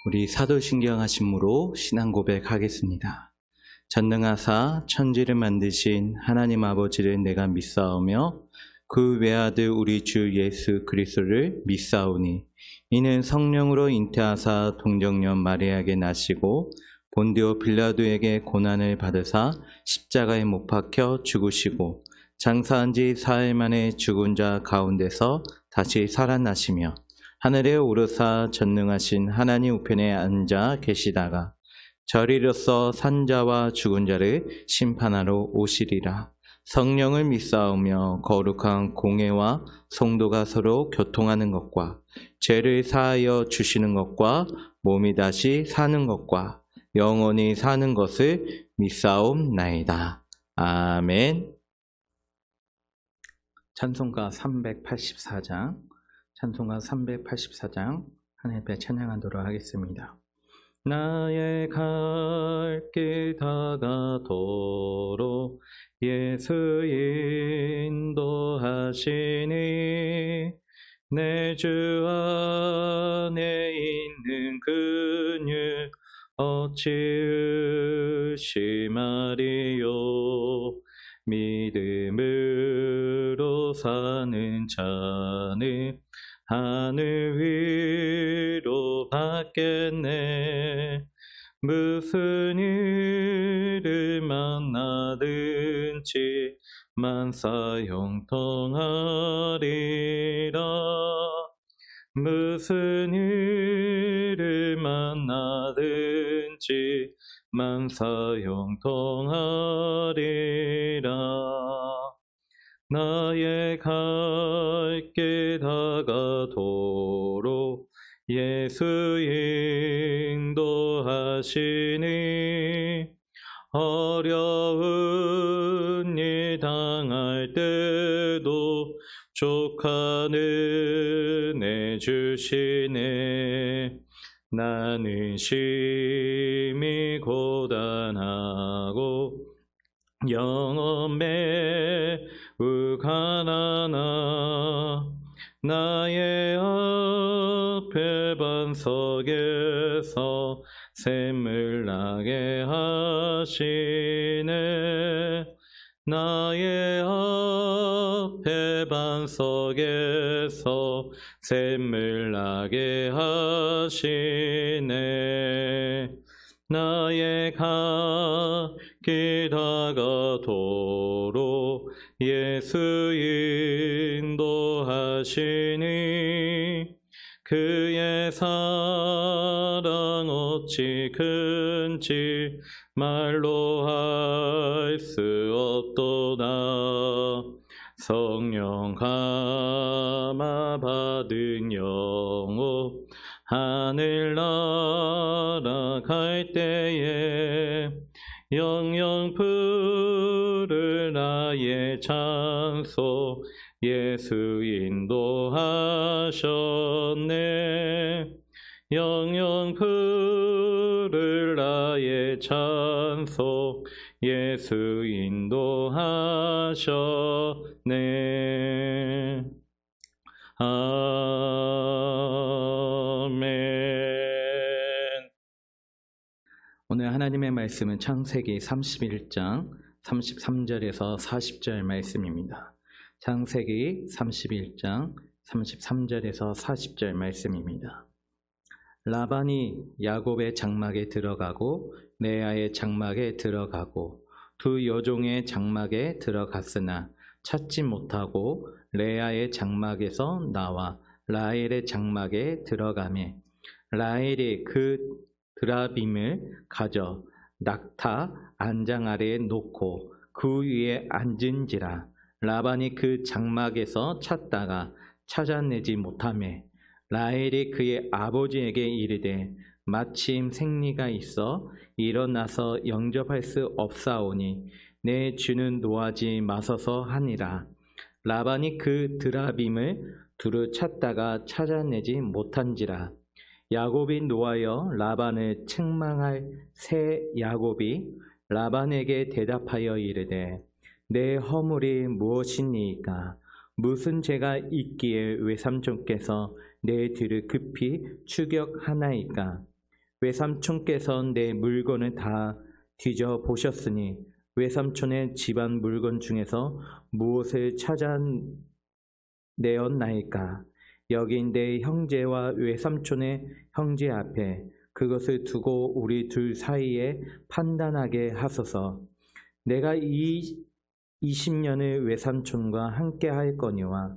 우리 사도신경 하심으로 신앙 고백하겠습니다. 전능하사 천지를 만드신 하나님 아버지를 내가 믿사오며 그 외아들 우리 주 예수 그리스도를 믿사오니 이는 성령으로 잉태하사 동정녀 마리아에게 나시고 본디오 빌라도에게 고난을 받으사 십자가에 못 박혀 죽으시고 장사한 지 사흘 만에 죽은 자 가운데서 다시 살아나시며 하늘에 오르사 전능하신 하나님 우편에 앉아 계시다가 저리로서 산자와 죽은 자를 심판하러 오시리라. 성령을 믿사오며 거룩한 공회와 성도가 서로 교통하는 것과 죄를 사하여 주시는 것과 몸이 다시 사는 것과 영원히 사는 것을 믿사옵나이다. 아멘. 찬송가 384장 찬송가 384장 하나님 앞에 찬양하도록 하겠습니다. 나의 갈 길 다가도록 예수 인도하시니 내 주 안에 있는 그늘 어찌 의심하리요. 믿음으로 사는 자는 하늘 위로 받겠네. 무슨 일을 만나든지 만사 형통하리라. 무슨 일을 만나든지 만사 형통하리라. 나의 갈 길 다가도록 예수 인도하시니 어려운 일 당할 때도 족한 은혜 주시네. 나는 심히 고단하고 영혼 매우 가난하나 나의 앞에 반석에서 샘을 나게 하시네. 나의 앞에 반석에서 샘을 나게 하시네. 나의 갈 길 다가도록 예수 인도하시니 그의 사랑 어찌 큰지 말로 할 수 없도다. 성령 감화 받은 영혼 하늘나라 갈 때에 영영 부를 나의 찬송 예수 인도하셨네. 영영 부를 나의 찬송 예수 인도하셨네. 아멘. 오늘 하나님의 말씀은 창세기 31장 33절에서 40절 말씀입니다. 창세기 31장 33절에서 40절 말씀입니다. 라반이 야곱의 장막에 들어가고 레아의 장막에 들어가고 두 여종의 장막에 들어갔으나 찾지 못하고 레아의 장막에서 나와 라헬의 장막에 들어가매 라헬이 그 드라빔을 가져 낙타 안장 아래에 놓고 그 위에 앉은지라. 라반이 그 장막에서 찾다가 찾아내지 못하매 라헬이 그의 아버지에게 이르되 마침 생리가 있어 일어나서 영접할 수 없사오니 내 주는 노하지 마소서 하니라. 라반이 그 드라빔을 두루 찾다가 찾아내지 못한지라. 야곱이 노하여 라반을 책망할 새 야곱이 라반에게 대답하여 이르되 내 허물이 무엇이니이까? 무슨 죄가 있기에 외삼촌께서 내 뒤를 급히 추격하나이까? 외삼촌께서 내 물건을 다 뒤져보셨으니 외삼촌의 집안 물건 중에서 무엇을 찾아내었나이까? 여기 내 형제와 외삼촌의 형제 앞에 그것을 두고 우리 둘 사이에 판단하게 하소서. 내가 이 20년을 외삼촌과 함께 할 거니와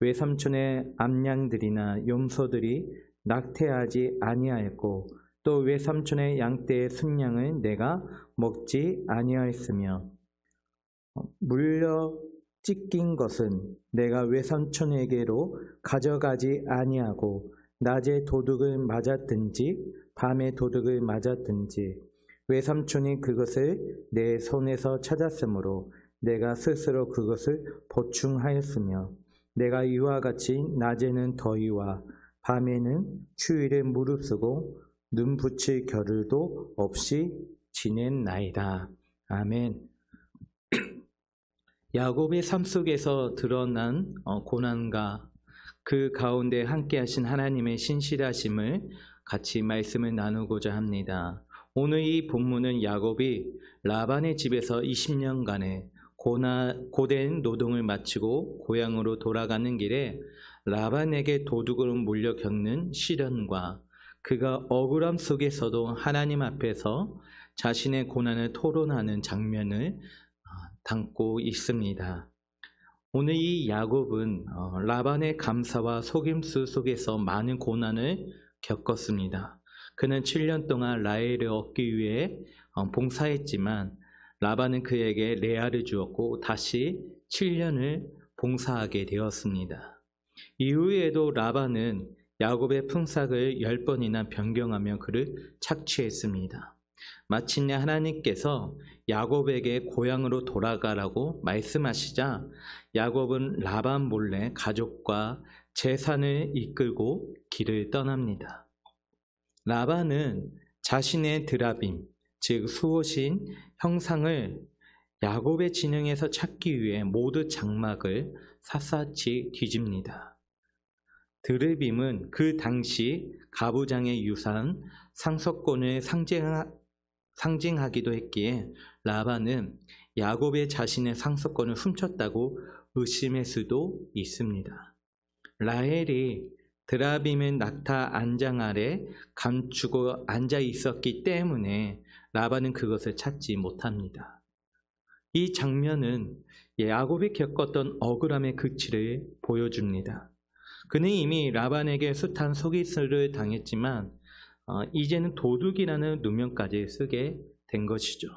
외삼촌의 암양들이나 염소들이 낙태하지 아니하였고 또 외삼촌의 양떼의 순양을 내가 먹지 아니하였으며 물려 찢긴 것은 내가 외삼촌에게로 가져가지 아니하고 낮에 도둑을 맞았든지 밤에 도둑을 맞았든지 외삼촌이 그것을 내 손에서 찾았으므로 내가 스스로 그것을 보충하였으며 내가 이와 같이 낮에는 더위와 밤에는 추위를 무릅쓰고 눈 붙일 겨를도 없이 지낸나이다. 아멘. 야곱의 삶 속에서 드러난 고난과 그 가운데 함께 하신 하나님의 신실하심을 같이 말씀을 나누고자 합니다. 오늘 이 본문은 야곱이 라반의 집에서 20년간의 고된 노동을 마치고 고향으로 돌아가는 길에 라반에게 도둑으로 몰려 겪는 시련과 그가 억울함 속에서도 하나님 앞에서 자신의 고난을 토론하는 장면을 담고 있습니다. 오늘 이 야곱은 라반의 감사와 속임수 속에서 많은 고난을 겪었습니다. 그는 7년 동안 라헬을 얻기 위해 봉사했지만 라반은 그에게 레아를 주었고 다시 7년을 봉사하게 되었습니다. 이후에도 라반은 야곱의 품삯을 10번이나 변경하며 그를 착취했습니다. 마침내 하나님께서 야곱에게 고향으로 돌아가라고 말씀하시자 야곱은 라반 몰래 가족과 재산을 이끌고 길을 떠납니다. 라반은 자신의 드라빔, 즉 수호신 형상을 야곱의 진영에서 찾기 위해 모두 장막을 샅샅이 뒤집니다. 드르빔은 그 당시 가부장의 유산 상속권을 상징하기도 했기에 라반은 야곱의 자신의 상속권을 훔쳤다고 의심할 수도 있습니다. 라헬이 드라빔의 낙타 안장 아래 감추고 앉아 있었기 때문에 라반은 그것을 찾지 못합니다. 이 장면은 야곱이 겪었던 억울함의 극치를 보여줍니다. 그는 이미 라반에게 숱한 속이수를 당했지만 이제는 도둑이라는 누명까지 쓰게 된 것이죠.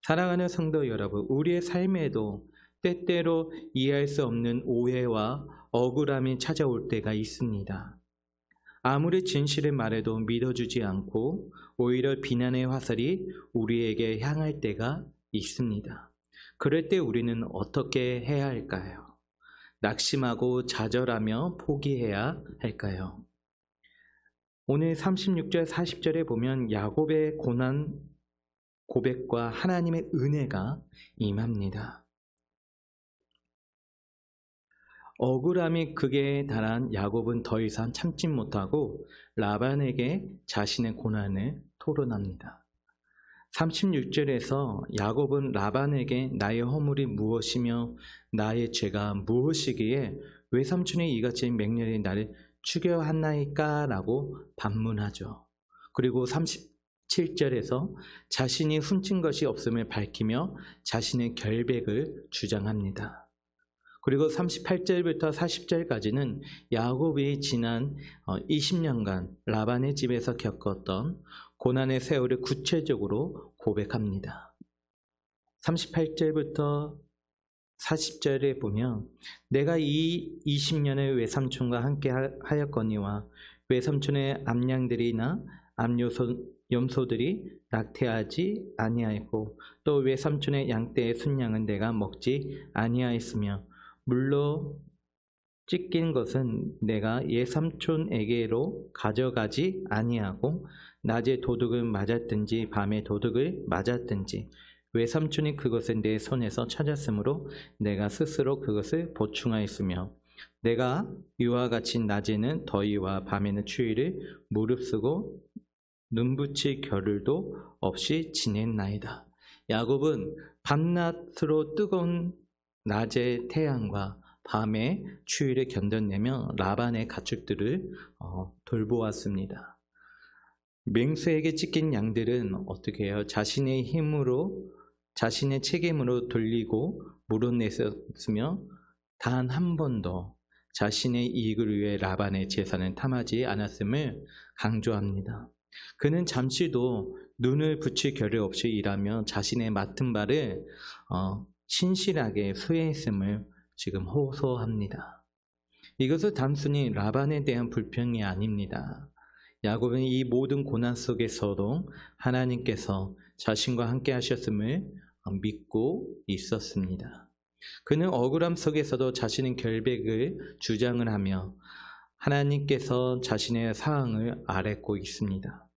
사랑하는 성도 여러분, 우리의 삶에도 때때로 이해할 수 없는 오해와 억울함이 찾아올 때가 있습니다. 아무리 진실을 말해도 믿어주지 않고 오히려 비난의 화살이 우리에게 향할 때가 있습니다. 그럴 때 우리는 어떻게 해야 할까요? 낙심하고 좌절하며 포기해야 할까요? 오늘 36절 40절에 보면 야곱의 고난 고백과 하나님의 은혜가 임합니다. 억울함이 극에 달한 야곱은 더 이상 참지 못하고 라반에게 자신의 고난을 토론합니다. 36절에서 야곱은 라반에게 나의 허물이 무엇이며 나의 죄가 무엇이기에 외삼촌이 이같이 맹렬히 나를 추격하나이까? 라고 반문하죠. 그리고 37절에서 자신이 훔친 것이 없음을 밝히며 자신의 결백을 주장합니다. 그리고 38절부터 40절까지는 야곱이 지난 20년간 라반의 집에서 겪었던 고난의 세월을 구체적으로 고백합니다. 38절부터 40절에 보면 내가 이 20년을 외삼촌과 함께 하였거니와 외삼촌의 암양들이나 염소들이 낙태하지 아니하였고 또 외삼촌의 양떼의 순양은 내가 먹지 아니하였으며 물로 찢긴 것은 내가 외삼촌에게로 가져가지 아니하고 낮에 도둑을 맞았든지 밤에 도둑을 맞았든지 외삼촌이 그것을 내 손에서 찾았으므로 내가 스스로 그것을 보충하였으며 내가 이와 같이 낮에는 더위와 밤에는 추위를 무릅쓰고 눈붙일 겨를도 없이 지냈나이다. 야곱은 밤낮으로 뜨거운 낮의 태양과 밤의 추위를 견뎌내며 라반의 가축들을 돌보았습니다. 맹수에게 찢긴 양들은 어떻게 해요? 자신의 힘으로, 자신의 책임으로 돌리고 물어냈었으며 단 한 번도 자신의 이익을 위해 라반의 재산을 탐하지 않았음을 강조합니다. 그는 잠시도 눈을 붙일 겨를 없이 일하며 자신의 맡은 바를 신실하게 수행했음을 지금 호소합니다. 이것은 단순히 라반에 대한 불평이 아닙니다. 야곱은 이 모든 고난 속에서도 하나님께서 자신과 함께 하셨음을 믿고 있었습니다. 그는 억울함 속에서도 자신의 결백을 주장을 하며 하나님께서 자신의 사항을 아뢰고 있습니다.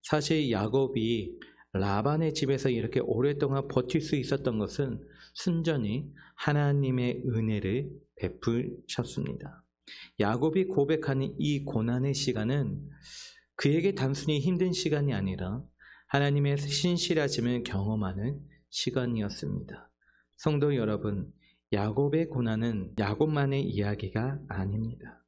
사실 야곱이 라반의 집에서 이렇게 오랫동안 버틸 수 있었던 것은 순전히 하나님의 은혜를 베푸셨습니다. 야곱이 고백하는 이 고난의 시간은 그에게 단순히 힘든 시간이 아니라 하나님의 신실하심을 경험하는 시간이었습니다. 성도 여러분, 야곱의 고난은 야곱만의 이야기가 아닙니다.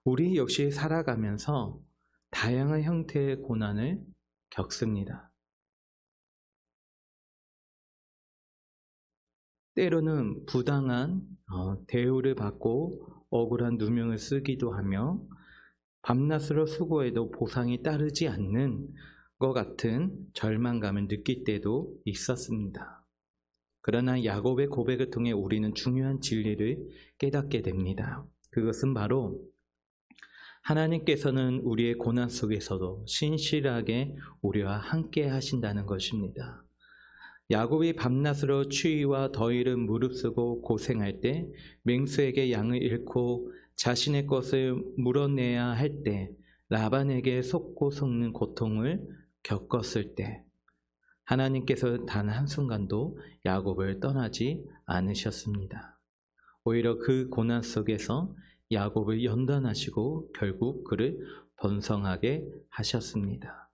우리 역시 살아가면서 다양한 형태의 고난을 겪습니다. 때로는 부당한 대우를 받고 억울한 누명을 쓰기도 하며 밤낮으로 수고해도 보상이 따르지 않는 것 같은 절망감을 느낄 때도 있었습니다. 그러나 야곱의 고백을 통해 우리는 중요한 진리를 깨닫게 됩니다. 그것은 바로 하나님께서는 우리의 고난 속에서도 신실하게 우리와 함께 하신다는 것입니다. 야곱이 밤낮으로 추위와 더위를 무릅쓰고 고생할 때, 맹수에게 양을 잃고 자신의 것을 물어내야 할 때, 라반에게 속고 속는 고통을 겪었을 때, 하나님께서 단 한순간도 야곱을 떠나지 않으셨습니다. 오히려 그 고난 속에서 야곱을 연단하시고 결국 그를 번성하게 하셨습니다.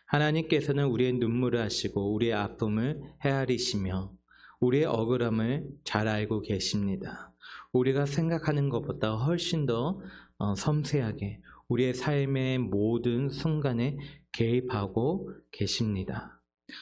하나님께서는 우리의 눈물을 아시고 우리의 아픔을 헤아리시며 우리의 억울함을 잘 알고 계십니다. 우리가 생각하는 것보다 훨씬 더 섬세하게 우리의 삶의 모든 순간에 개입하고 계십니다.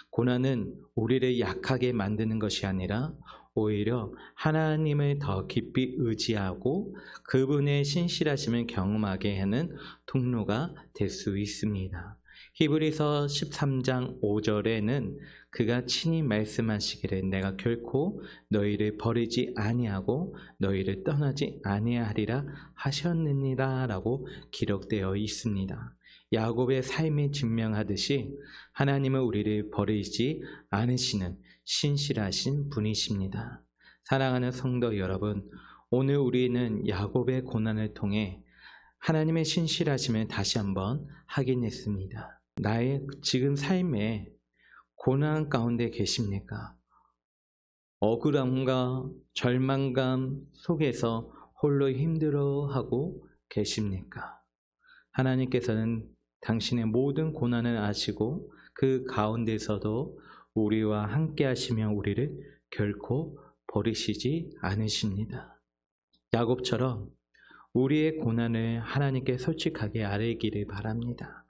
고난은 우리를 약하게 만드는 것이 아니라 오히려 하나님을 더 깊이 의지하고 그분의 신실하심을 경험하게 하는 통로가 될 수 있습니다. 히브리서 13장 5절에는 그가 친히 말씀하시기를 내가 결코 너희를 버리지 아니하고 너희를 떠나지 아니하리라 하셨느니라 라고 기록되어 있습니다. 야곱의 삶이 증명하듯이 하나님은 우리를 버리지 않으시는 신실하신 분이십니다. 사랑하는 성도 여러분, 오늘 우리는 야곱의 고난을 통해 하나님의 신실하심을 다시 한번 확인했습니다. 나의 지금 삶에 고난 가운데 계십니까? 억울함과 절망감 속에서 홀로 힘들어하고 계십니까? 하나님께서는 당신의 모든 고난을 아시고 그 가운데서도 우리와 함께 하시며 우리를 결코 버리시지 않으십니다. 야곱처럼 우리의 고난을 하나님께 솔직하게 아뢰기를 바랍니다.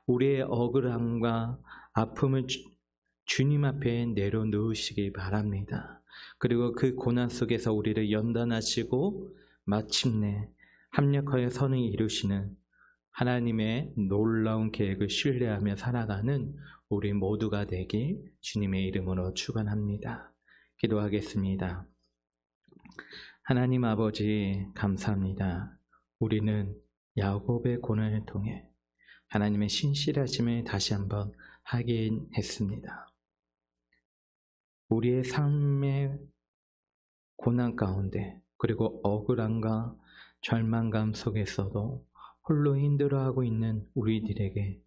우리의 억울함과 아픔을 주님 앞에 내려놓으시기 바랍니다. 그리고 그 고난 속에서 우리를 연단하시고 마침내 합력하여 선을 이루시는 하나님의 놀라운 계획을 신뢰하며 살아가는 우리 모두가 되길 주님의 이름으로 축원합니다. 기도하겠습니다. 하나님 아버지 감사합니다. 우리는 야곱의 고난을 통해 하나님의 신실하심을 다시 한번 확인했습니다. 우리의 삶의 고난 가운데 그리고 억울함과 절망감 속에서도 홀로 힘들어하고 있는 우리들에게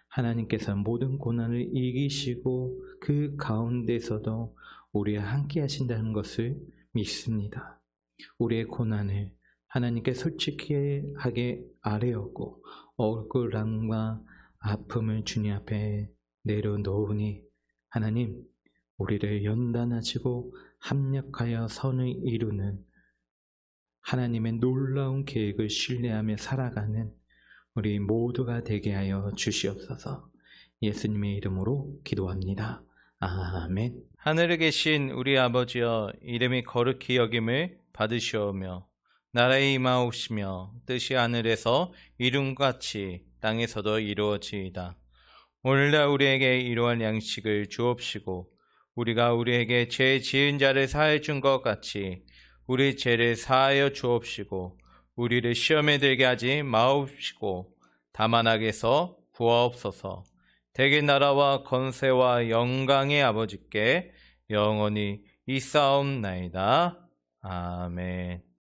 하나님께서 모든 고난을 이기시고 그 가운데서도 우리와 함께 하신다는 것을 믿습니다. 우리의 고난을 하나님께 솔직하게 아뢰었고 억울함과 아픔을 주님 앞에 내려놓으니 하나님 우리를 연단하시고 합력하여 선을 이루는 하나님의 놀라운 계획을 신뢰하며 살아가는 우리 모두가 되게 하여 주시옵소서. 예수님의 이름으로 기도합니다. 아멘. 하늘에 계신 우리 아버지여, 이름이 거룩히 여김을 받으시오며 나라에 임하옵시며 뜻이 하늘에서 이룬같이 땅에서도 이루어지이다. 오늘날 우리에게 일용할 양식을 주옵시고 우리가 우리에게 죄 지은 자를 사하여 준 것 같이 우리 죄를 사하여 주옵시고 우리를 시험에 들게 하지 마옵시고 다만 악에서 구하옵소서. 대개 나라와 권세와 영광의 아버지께 영원히 있사옵나이다. 아멘.